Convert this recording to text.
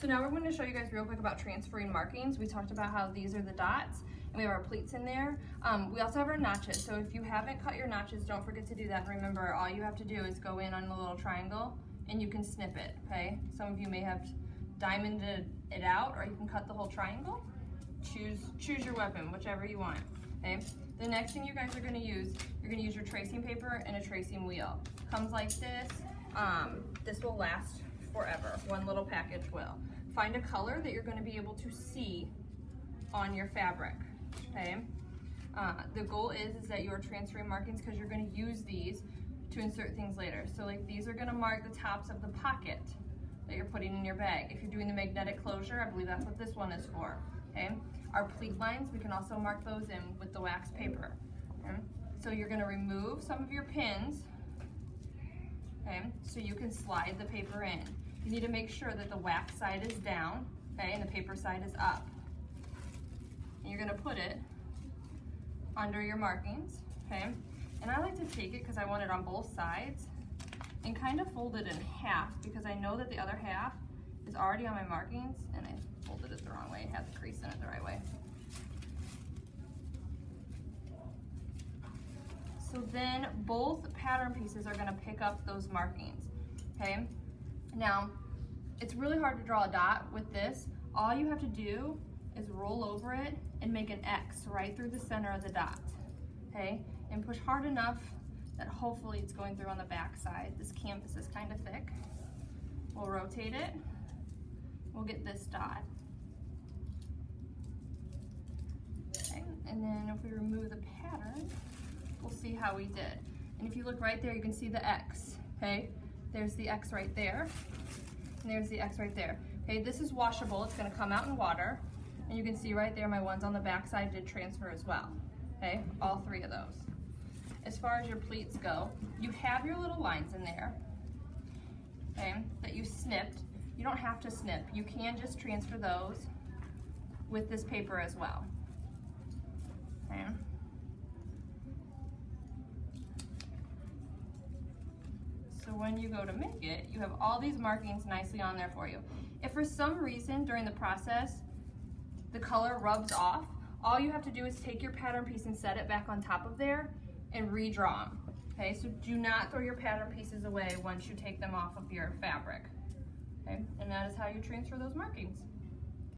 So now we're going to show you guys real quick about transferring markings. We talked about how these are the dots and we have our pleats in there. We also have our notches. So if you haven't cut your notches, don't forget to do that. Remember, all you have to do is go in on the little triangle and you can snip it, okay? Some of you may have diamonded it out, or you can cut the whole triangle. Choose your weapon, whichever you want, okay? The next thing you guys are gonna use, you're gonna use your tracing paper and a tracing wheel. Comes like this. This will last forever. One little package will. Find a color that you're going to be able to see on your fabric, okay? The goal is that you're transferring markings because you're going to use these to insert things later. So like these are going to mark the tops of the pocket that you're putting in your bag. If you're doing the magnetic closure, I believe that's what this one is for, okay? Our pleat lines, we can also mark those in with the wax paper, okay? So you're going to remove some of your pins, okay, so you can slide the paper in. You need to make sure that the wax side is down, okay, and the paper side is up. And you're gonna put it under your markings, okay? And I like to take it because I want it on both sides and kind of fold it in half because I know that the other half is already on my markings and I folded it the wrong way. It has the crease in it the right way. So then both pattern pieces are gonna pick up those markings, okay? Now, it's really hard to draw a dot with this. All you have to do is roll over it and make an X right through the center of the dot, okay? And push hard enough that hopefully it's going through on the back side. This canvas is kind of thick. We'll rotate it. We'll get this dot. Okay, and then if we remove the pattern, we'll see how we did. And if you look right there, you can see the X, okay? There's the X right there, and there's the X right there. Okay, this is washable. It's gonna come out in water, and you can see right there my ones on the back side did transfer as well, okay? All three of those. As far as your pleats go, you have your little lines in there, okay, that you snipped. You don't have to snip. You can just transfer those with this paper as well, okay? So when you go to make it, you have all these markings nicely on there for you. If for some reason during the process the color rubs off, all you have to do is take your pattern piece and set it back on top of there and redraw them. Okay, so do not throw your pattern pieces away once you take them off of your fabric. Okay, and that is how you transfer those markings.